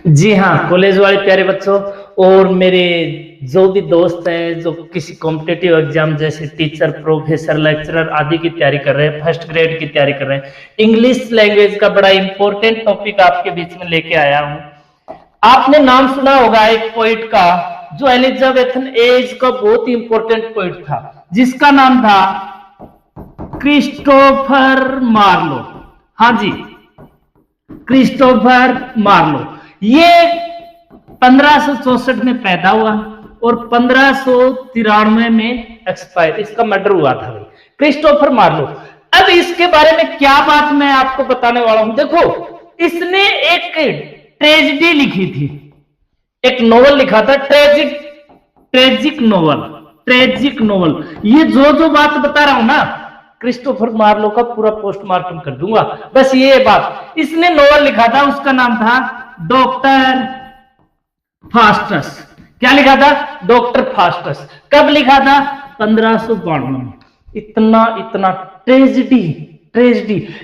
जी हाँ, कॉलेज वाले प्यारे बच्चों और मेरे जो भी दोस्त हैं जो किसी कॉम्पिटिटिव एग्जाम जैसे टीचर, प्रोफेसर, लेक्चरर आदि की तैयारी कर रहे हैं, फर्स्ट ग्रेड की तैयारी कर रहे हैं, इंग्लिश लैंग्वेज का बड़ा इंपॉर्टेंट टॉपिक आपके बीच में लेके आया हूँ। आपने नाम सुना होगा एक पोइट का जो एलिजाबेथन एज का बहुत ही इंपॉर्टेंट पोइट था, जिसका नाम था क्रिस्टोफर मार्लो। हाँ जी, क्रिस्टोफर मार्लो। ये 1564 में पैदा हुआ और 1593 में एक्सपायर, इसका मर्डर हुआ था भाई, क्रिस्टोफर मार्लो। अब इसके बारे में क्या बात मैं आपको बताने वाला हूं। देखो, इसने एक ट्रेजेडी लिखी थी, एक नोवेल लिखा था, ट्रेजिक नोवेल। ये जो बात बता रहा हूं ना, क्रिस्टोफर मार्लो का पूरा पोस्टमार्टम कर दूंगा। बस ये बात, इसने नोवेल लिखा था, उसका नाम था डॉक्टर फास्टस। क्या लिखा था? Doctor Faustus. कब लिखा था? 1592 में। इतना ट्रेजिडी।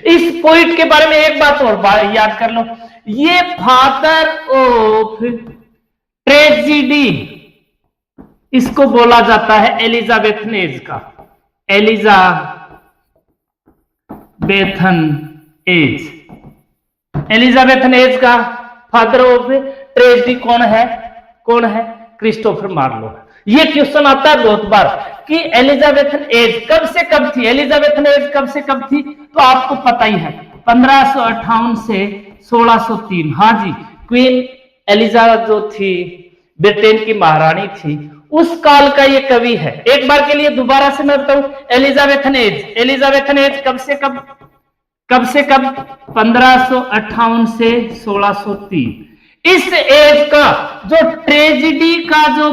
इस पोइट के बारे में एक बात और याद कर लो, ये फादर ऑफ ट्रेजिडी इसको बोला जाता है एलिजाबेथन एज का। एलिजाबेथन एज का फादर ऑफ ट्रेजिडी कौन है? Christopher Marlowe. ये क्वेश्चन आता है बहुत बार कि एलिजाबेथन एज कब से कब थी, एलिजाबेथन एज कब से कब थी, तो आपको पता ही है 1558 से 1603। हाँ जी, क्वीन एलिजाबेथ जो थी, ब्रिटेन की महारानी थी, उस काल का ये कवि है। एक बार के लिए दोबारा से मैं बताऊं, एलिजाबेथन एज कब से कब 1558 से 1603। इस एज का जो ट्रेजिडी का जो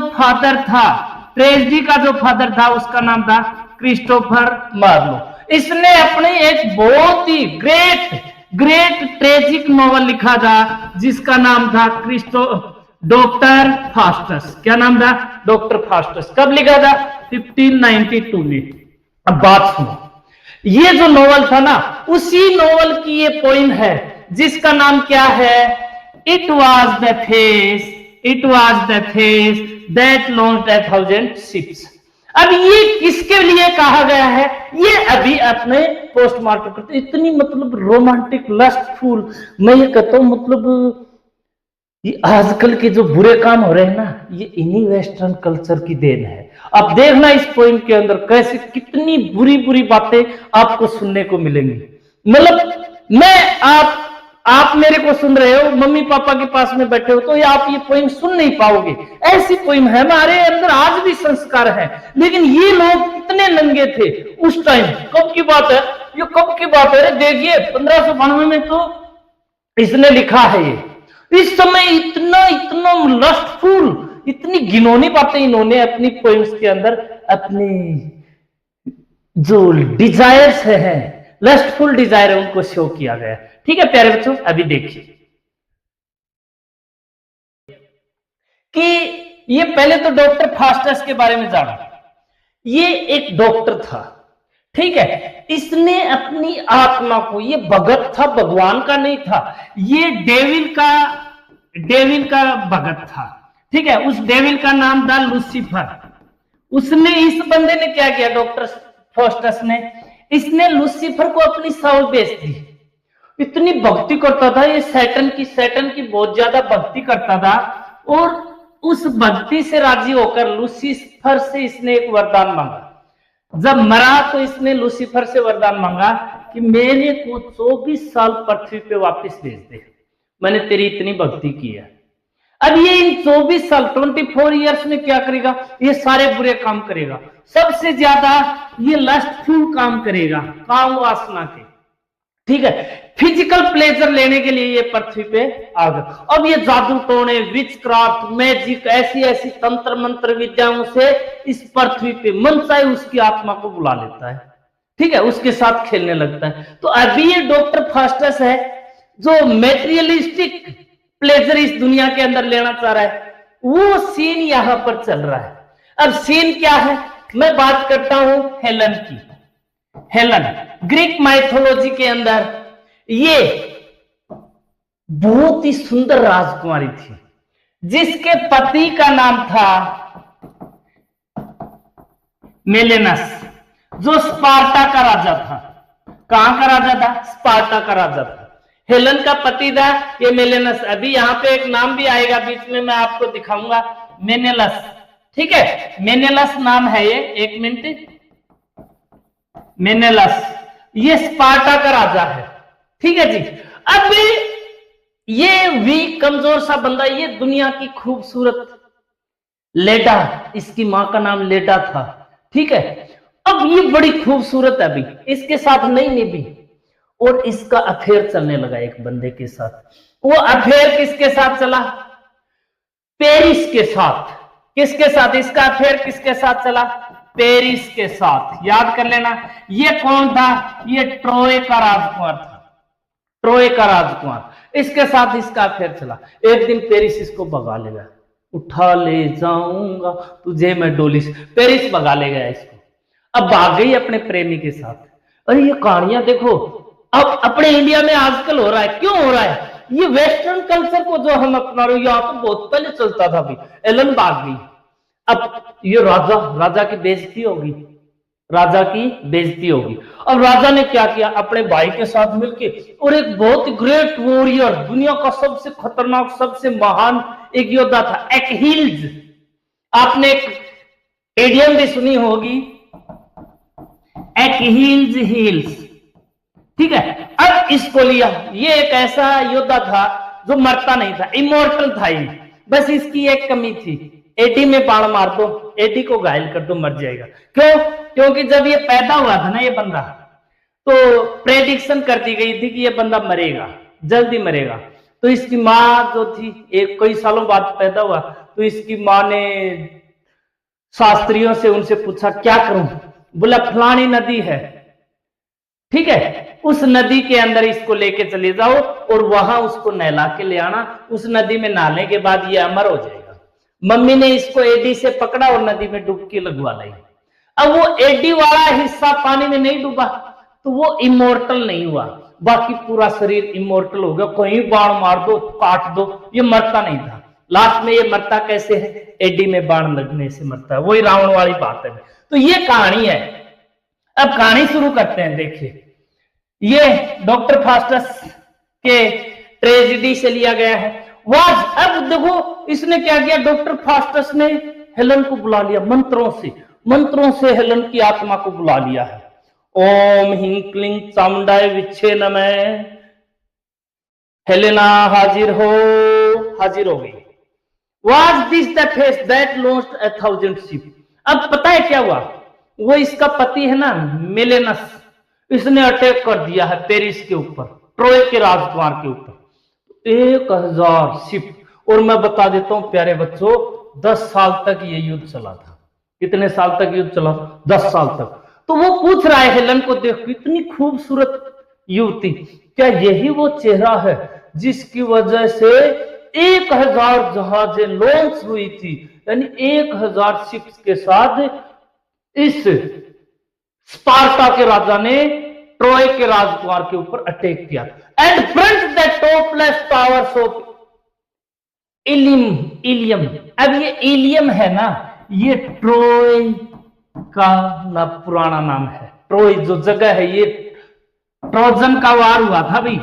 फादर था उसका नाम था क्रिस्टोफर मार्लो। इसने अपनी एक बहुत ही ग्रेट ट्रेजिक नॉवल लिखा था जिसका नाम था डॉक्टर फास्टस। क्या नाम था? Doctor Faustus. कब लिखा था? 1592 में। अब बात सुनो, ये जो नॉवल था ना, उसी नॉवल की ये पोइम है जिसका नाम क्या है? It was the face that launched 1,000 ships। अब ये किसके लिए कहा गया है? ये अभी अपने पोस्टमार्टम करते, इतनी मतलब रोमांटिक, लस्टफुल, मैं ये कहता हूं मतलब ये आजकल के जो बुरे काम हो रहे हैं ना, ये इन्हीं वेस्टर्न कल्चर की देन है। आप देखना इस पोइम के अंदर कैसे कितनी बुरी बातें आपको सुनने को मिलेंगी। मतलब आप मेरे को सुन रहे हो, मम्मी पापा के पास में बैठे हो, तो ये आप ये पोइम सुन नहीं पाओगे। ऐसी पोइम है, हमारे अंदर आज भी संस्कार है, लेकिन ये लोग कितने नंगे थे उस टाइम। कब की बात है ये? कब की बात है? देखिए 1592 में तो इसने लिखा है ये। इस समय इतना लस्टफुल, इतनी घिनौनी बातें इन्होंने अपनी पोइम्स के अंदर, अपनी जो डिजायर्स है, लस्टफुल डिजायर है, उनको शो किया गया। ठीक है प्यारे बच्चों, अभी देखिए कि ये पहले तो डॉक्टर फास्टस के बारे में जाना। ये एक डॉक्टर था, ठीक है। इसने अपनी आत्मा को, ये भगत था, भगवान का नहीं था, ये डेविल का भगत था, ठीक है। उस डेविल का नाम था लूसीफर। उसने, इस बंदे ने क्या किया, डॉक्टर फास्टस ने, इसने लूसीफर को अपनी साउल बेच दी। इतनी भक्ति करता था ये सैटन की बहुत ज्यादा भक्ति करता था, और उस भक्ति से राजी होकर लूसीफर से इसने एक वरदान मांगा। जब मरा तो इसने लूसीफर से वरदान मांगा कि मेरे को 24 साल पृथ्वी पे वापस भेज दे, मैंने तेरी इतनी भक्ति की है। अब ये इन 24 साल 24 ईयर्स में क्या करेगा? ये सारे बुरे काम करेगा, सबसे ज्यादा ये लस्टफुल काम करेगा, काम वासना के, ठीक है। फिजिकल प्लेजर लेने के लिए ये पृथ्वी पे आ गया। अब ये जादू टोने, विचक्राफ्ट, मैजिक, ऐसी तंत्र मंत्र विद्याओं से इस पृथ्वी पे मन चाहे उसकी आत्मा को बुला लेता है, ठीक है, उसके साथ खेलने लगता है। तो अभी ये डॉक्टर फास्टस है जो मेटेरियलिस्टिक प्लेजर इस दुनिया के अंदर लेना चाह रहा है, वो सीन यहां पर चल रहा है। अब सीन क्या है? मैं बात करता हूं हेलन की। हेलन ग्रीक माइथोलॉजी के अंदर ये बहुत ही सुंदर राजकुमारी थी, जिसके पति का नाम था मेलेनस, जो स्पार्टा का राजा था। कहां का राजा था? स्पार्टा का राजा था। हेलन का पति था ये मेलेनस। अभी यहाँ पे एक नाम भी आएगा बीच में, मैं आपको दिखाऊंगा, मेनेलस। ठीक है, मेनेलस नाम है ये, एक मिनट, मेनेलस, ये स्पार्टा का राजा है। ठीक है जी। अब ये वीक कमजोर सा बंदा, ये दुनिया की खूबसूरत लेडा, इसकी मां का नाम लेडा था। ठीक है, अब ये बड़ी खूबसूरत है, अभी इसके साथ नहीं निभी और इसका अफेयर चलने लगा एक बंदे के साथ। वो अफेयर किसके साथ चला? पेरिस के साथ। किसके साथ इसका अफेयर किसके साथ चला? पेरिस के साथ। याद कर लेना, ये कौन था? ये ट्रोय का राजकुमार था, ट्रोय का राजकुमार। इसके साथ इसका अफेयर चला। एक दिन पेरिस इसको भगा ले गया, उठा ले जाऊंगा तुझे मैं डोली से, पेरिस भगा ले गया इसको। अब भाग गई अपने प्रेमी के साथ। अरे ये कहानियां देखो अब अपने इंडिया में आजकल हो रहा है। क्यों हो रहा है? ये वेस्टर्न कल्चर को जो हम अपना रहे, यहाँ तो बहुत पहले चलता था भाई। एलन भाग गई, अब ये राजा की बेइज्जती होगी, राजा की बेइज्जती होगी। अब राजा ने क्या किया? अपने भाई के साथ मिलकर और एक बहुत ग्रेट वॉरियर, दुनिया का सबसे खतरनाक, सबसे महान एक योद्धा था, एक्हिल्स। आपने एक इडियम भी सुनी होगी, एक्हिल्स हिल्स। ठीक है, अब इसको लिया। ये एक ऐसा योद्धा था जो मरता नहीं था, इमोर्टल था ये। बस इसकी एक कमी थी, एडी में बाण मार दो, एडी को घायल कर दो, मर जाएगा। क्यों? क्योंकि जब ये पैदा हुआ था ना ये बंदा, तो प्रेडिक्शन कर दी गई थी कि ये बंदा मरेगा, जल्दी मरेगा। तो इसकी माँ जो थी, एक कई सालों बाद पैदा हुआ, तो इसकी माँ ने शास्त्रियों से उनसे पूछा क्या करूं? बोला फलानी नदी है, ठीक है, उस नदी के अंदर इसको लेके चले जाओ और वहां उसको नहला के ले आना। उस नदी में नहाने के बाद ये अमर हो जाएगा। मम्मी ने इसको एडी से पकड़ा और नदी में डुबकी लगवा लाई। अब वो एडी वाला हिस्सा पानी में नहीं डूबा तो वो इमोर्टल नहीं हुआ, बाकी पूरा शरीर इमोर्टल हो गया। कहीं बाण मार दो, काट दो, ये मरता नहीं था। लास्ट में ये मरता कैसे है? एडी में बाण लगने से मरता है। वही रावण वाली बात है। तो ये कहानी है। अब कहानी शुरू करते हैं। देखिए, ये डॉक्टर फास्टस के ट्रेजेडी से लिया गया है। वाज, अब देखो इसने क्या किया, डॉक्टर फास्टस ने हेलन को बुला लिया मंत्रों से हेलन की आत्मा को बुला लिया है। ओम हिं क्लीं चामुंडाय विच्छे नमः। हेलेना हाजिर हो गई। Was this the face that lost 1,000 sheep? अब पता है क्या हुआ? वो इसका पति है ना मेलेनस, इसने अटैक कर दिया है पेरिस के ऊपर, ट्रोय के राजकुमार के ऊपर। 1,000 शिप। और मैं बता देता हूं प्यारे बच्चों, 10 साल तक ये युद्ध चला था। कितने साल तक युद्ध चला? 10 साल तक। तो वो पूछ रहा है हेलन को, देखो इतनी खूबसूरत युवती, क्या यही वो चेहरा है जिसकी वजह से 1,000 जहाजें लॉन्च हुई थी? यानी 1,000 शिप्स के साथ इस स्पार्टा के राजा ने ट्रोय के राजकुमार के ऊपर अटैक किया and burnt the topless towers of Ilium. अब ये इलियम है ना, ये ट्रोय का ना पुराना नाम है। ट्रोय जो जगह है, ये ट्रोजन का वार हुआ था भाई।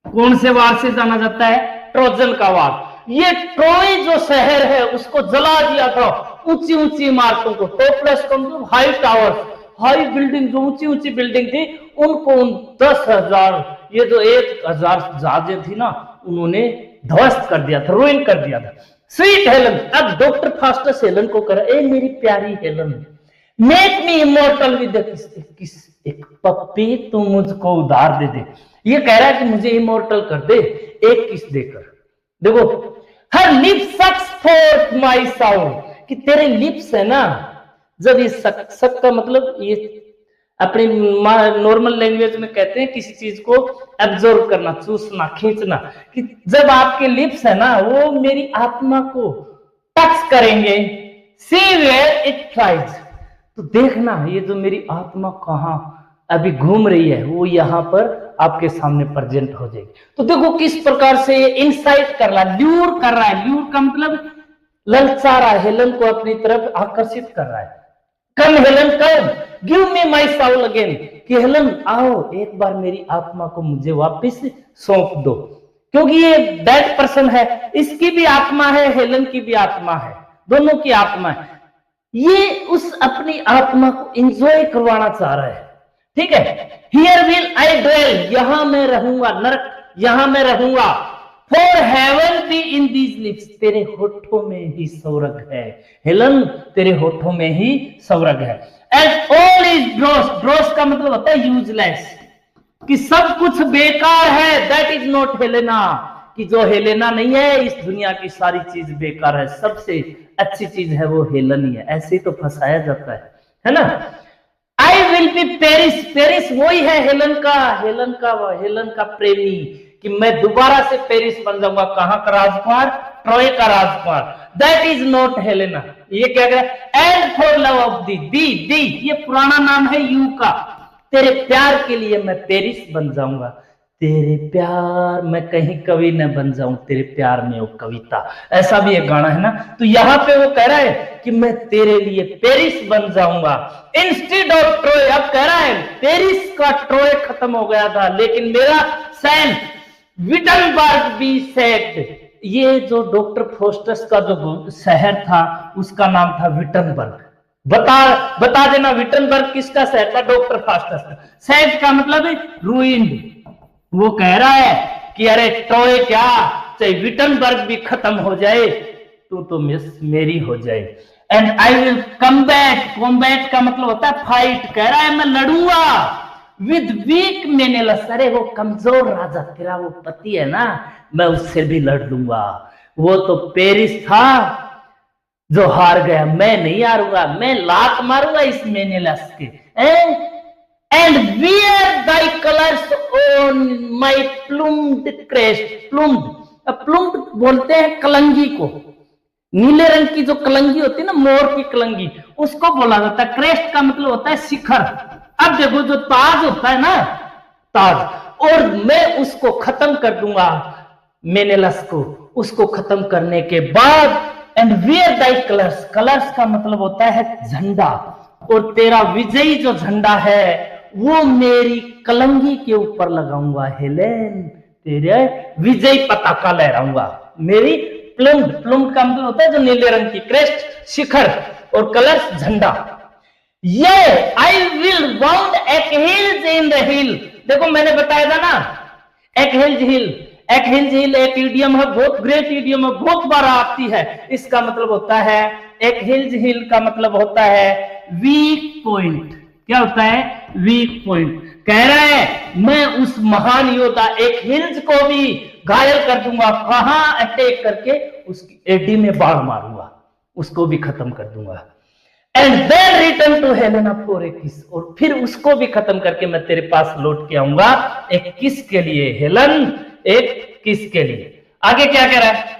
कौन से वार से जाना जाता है? ट्रोजन का वार। ये ट्रोय जो शहर है उसको जला दिया था। ऊंची ऊंची इमारतों को, टॉपलेस मतलब हाई टावर्स, हाई बिल्डिंग, जो ऊंची ऊंची बिल्डिंग थी उनको 10,000, ये जो 1,000 जहाजें थी ना, उन्होंने ध्वस्त कर दिया था, रुइन कर दिया था। Sweet Helen. अब डॉक्टर फास्टस हेलन को कह रहा, ए मेरी प्यारी Helen, make me immortal with किस एक पप्पी, तू मुझको उधार दे दे। ये कह रहा है कि मुझे इमोर्टल कर दे एक किस देकर। देखो, her lips suck forth my साउंड, कि तेरे लिप्स है ना, जब ये सक का मतलब ये अपनी नॉर्मल लैंग्वेज में कहते हैं किसी चीज को एब्जॉर्व करना, चूसना, खींचना, कि जब आपके लिप्स है ना वो मेरी आत्मा को टच करेंगे, सी वेयर इट फ्लाइज, तो देखना ये जो मेरी आत्मा कहाँ अभी घूम रही है वो यहाँ पर आपके सामने प्रेजेंट हो जाएगी। तो देखो किस प्रकार से ये इंसाइट कर रहा है, ल्यूर कर रहा है। ल्यूर का मतलब ललचा रहा है, हेलन को अपनी तरफ आकर्षित कर रहा है। कम हेलन कम, गिव मी माई साउल अगेन, कि हेलन आओ एक बार मेरी आत्मा को मुझे वापस सौंप दो, क्योंकि ये डेड पर्सन है, इसकी भी आत्मा है, हेलन की भी आत्मा है, दोनों की आत्मा है। ये उस अपनी आत्मा को एंजॉय करवाना चाह रहा है, ठीक है। हियर विल आई ड्वेल, यहां मैं रहूंगा, नरक यहां मैं रहूंगा। For heaven be in these lips, तेरे होठों में ही स्वर्ग है हेलन, तेरे होठों में ही स्वर्ग है। एंड ऑल इज ड्रॉस, ड्रॉस का मतलब होता है यूजलेस, कि सब कुछ बेकार है। दैट इज नॉट हेलेना, कि जो हेलेना नहीं है, इस दुनिया की सारी चीज बेकार है, सबसे अच्छी चीज है वो हेलन ही है। ऐसे ही तो फंसाया जाता है ना। I will be Paris, Paris वही है हेलन का, हेलन का प्रेमी, कि मैं दोबारा से पेरिस बन जाऊंगा। कहां का राजकुमार? ट्रॉय का राजकुमार। That is not Helena. ये क्या कह रहा है? And for love of thee, ये पुराना नाम है यू का, तेरे प्यार के लिए मैं पेरिस बन जाऊंगा। तेरे प्यार में कहीं कवि न बन जाऊं, तेरे प्यार में वो कविता, ऐसा भी एक गाना है ना। तो यहां पे वो कह रहा है कि मैं तेरे लिए पेरिस बन जाऊंगा इंस्टेड ऑफ ट्रोय। अब कह रहा है पेरिस का ट्रोय खत्म हो गया था, लेकिन मेरा सेंट विटनबर्ग भी सेट। ये जो डॉक्टर फोस्टस का जो शहर था उसका नाम था विटनबर्ग। बता देना विटनबर्ग किसका शहर था? डॉक्टर फास्टस का। सेट का मतलब है रूइंड। वो कह रहा है कि अरे ट्रोय क्या, चाहे विटनबर्ग भी खत्म हो जाए, तू तो मिस मेरी हो जाए। And I will combat, combat का मतलब होता है फाइट। कह रहा है मैं लड़ूंगा विद वीक मेनेलस, अरे वो कमजोर राजा तेरा वो पति है ना, मैं उससे भी लड़ लूंगा। वो तो पेरिस था जो हार गया, मैं नहीं हारूंगा, मैं लात मारूंगा इस मेनेलस के। And wear thy colours on my plumed crest, plumed बोलते हैं कलंगी को, नीले रंग की जो कलंगी होती है ना, मोर की कलंगी, उसको बोला जाता है। क्रेस्ट का मतलब होता है शिखर। अब देखो जो ताज होता है ना, ताज, और मैं उसको खत्म कर दूंगा मेनेलस को। उसको खत्म करने के बाद and wear thy colours, colours का मतलब होता है झंडा, और तेरा विजयी जो झंडा है वो मेरी कलंगी के ऊपर लगाऊंगा हेलेन, तेरे विजयी पताका लहराऊंगा। मेरी प्लूम्ड का मतलब होता है जो नीले रंग की, क्रेस्ट शिखर, और कलर्स झंडा। ये I will bound Achilles in the hill, देखो मैंने बताया था ना एक्हिल्स हिल, एक्हिल्स हिल एक इडियम है, बहुत ग्रेट इडियम है, बहुत बार आती है। इसका मतलब होता है, एक्हिल्स हिल का मतलब होता है वीक पॉइंट। क्या होता है? Weak point. कह रहा है मैं उस महान योद्धा एक्हिल्स को भी घायल कर दूंगा। कहां? अटैक करके उसकी एडी में बाढ़ मारूंगा, उसको भी खत्म कर दूंगा। And then return to Helena for a kiss, और फिर उसको भी खत्म करके मैं तेरे पास लौट के आऊंगा एक किस के लिए हेलन, एक किस के लिए। आगे क्या कह रहा है?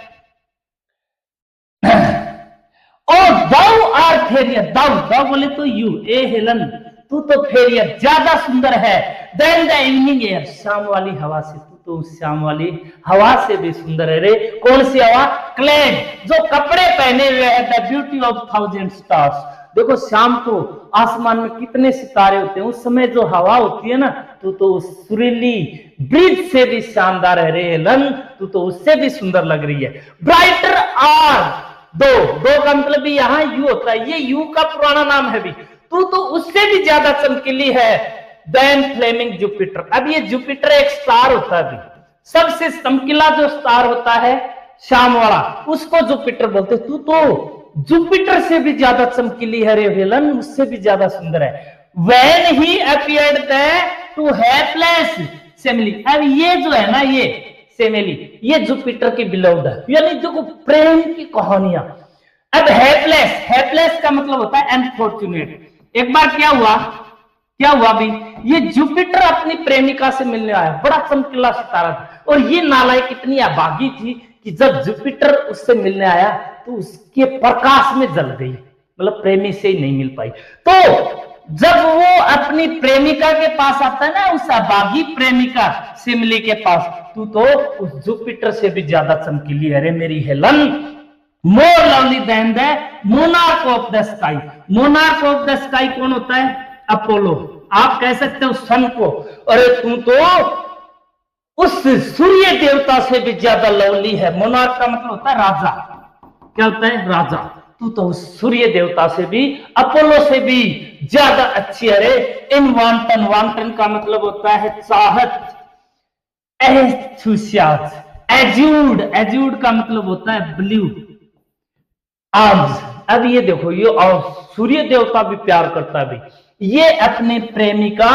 और दाउ आर फेरियर, दाउ बोले तो यू, ए हेलन तू तो फेरियर ज्यादा सुंदर है। देन द इवनिंग एयर, शाम वाली हवा से, तू तो शाम वाली हवा से भी सुंदर है रे। कौन सी हवा? क्लेड, जो कपड़े पहने हुए है, the beauty of thousand stars. देखो शाम को आसमान में कितने सितारे होते हैं, उस समय जो हवा होती है ना, तू तो उस सुरीली ब्रिज से भी शानदार है रे हेलन, तू तो उससे भी सुंदर लग रही है। ब्राइटर आर, दो का मतलब भी यहाँ यू होता है, ये यू का पुराना नाम है भी, तू तो उससे भी ज्यादा चमकीली है देन फ्लेमिंग जुपिटर। अब ये जुपिटर एक स्टार होता है भी, सबसे चमकीला जो स्टार होता है शाम वाला, उसको जुपिटर बोलते। तू तो जुपिटर से भी ज्यादा चमकीली है रे हेलन, उससे भी ज्यादा सुंदर है। When he appeared there to helpless Semele, अब ये जो है ना, ये सेमेली, ये जुपिटर की बिलोव्ड है, यानी देखो प्रेम की कहानियां। अब हेल्पलेस का मतलब होता है अनफॉर्चुनेट। एक बार क्या हुआ भी, ये जुपिटर अपनी प्रेमिका से मिलने आया, बड़ा चमकीला सितारा था, और ये नालायक इतनी अभागी थी कि जब जुपिटर उससे मिलने आया तो उसके प्रकाश में जल गई, मतलब प्रेमी से ही नहीं मिल पाई। तो जब वो अपनी प्रेमिका के पास आता है ना, उस अभागी प्रेमिका सिमली के पास, तू तो उस जुपिटर से भी ज्यादा चमकीली, अरे मेरी Helen, more lovely than the monarch of the sky. Monarch of the sky कौन होता है? अपोलो। आप कह सकते हो सन को, अरे तू तो उस सूर्य देवता से भी ज्यादा लवली है। मोनार्क का मतलब होता है राजा। क्या होता है? राजा। तू तो उस सूर्य देवता से भी, अपोलो से भी ज्यादा अच्छी। अरे इन वांटन, वांटन का मतलब होता है चाहत, एंथुसियाज्म। एज्यूड, एज्यूड का मतलब होता है ब्लू। अब ये देखो, ये और सूर्य देवता भी प्यार करता है भी। ये अपने प्रेमिका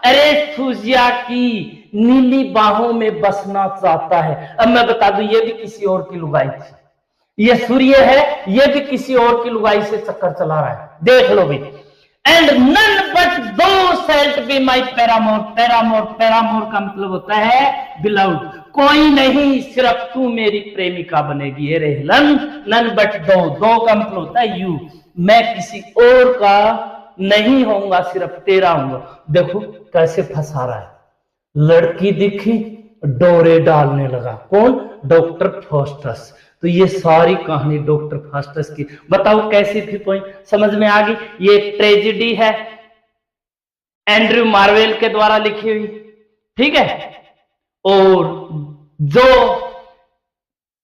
एरेस्थुसिया की नीली बाहों में बसना चाहता है। अब मैं बता दूं, ये भी किसी और की लुगाई थी। ये सूर्य है, ये भी किसी और की लुगाई से चक्कर चला रहा है, देख लो भी। And none but thou shalt be my paramour. Paramour, paramour का मतलब होता है बिलव्ड। कोई नहीं, सिर्फ तू मेरी प्रेमिका बनेगी। ये रेहलन, नन बट दो, दो का मतलब होता है यू। मैं किसी और का नहीं होऊंगा, सिर्फ तेरा होऊंगा। देखो कैसे फंसा रहा है। लड़की दिखी, डोरे डालने लगा। कौन? Doctor Faustus. तो ये सारी कहानी डॉक्टर फास्टस की। बताओ कैसी थी? पॉइंट समझ में आ गई? ये ट्रेजेडी है, एंड्रयू मार्वेल के द्वारा लिखी हुई, ठीक है। और जो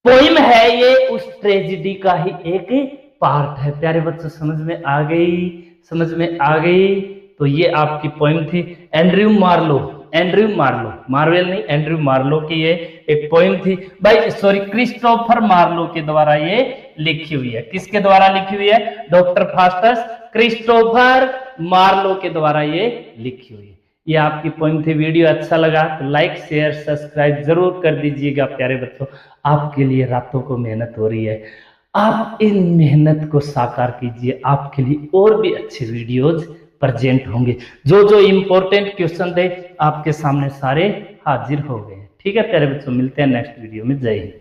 पोइम है ये उस ट्रेजेडी का ही एक पार्ट है। प्यारे बच्चों, समझ में आ गई? समझ में आ गई? तो ये आपकी पोइम थी Andrew Marlowe, Andrew Marlowe, Marvell नहीं, एंड्रयू मार्लो की ये एक पोइम थी भाई, सॉरी क्रिस्टोफर मार्लो के द्वारा ये लिखी हुई है। किसके द्वारा लिखी हुई है? डॉक्टर फास्टस क्रिस्टोफर मार्लो के द्वारा ये लिखी हुई है। ये आपकी पोइम थी। वीडियो अच्छा लगा तो लाइक शेयर सब्सक्राइब जरूर कर दीजिएगा। प्यारे बच्चों, आपके लिए रातों को मेहनत हो रही है, आप इन मेहनत को साकार कीजिए। आपके लिए और भी अच्छे वीडियोज प्रेजेंट होंगे। जो जो इंपॉर्टेंट क्वेश्चन थे आपके सामने सारे हाजिर हो गए। ठीक है प्यारे बच्चों, मिलते हैं नेक्स्ट वीडियो में। जय हिंद।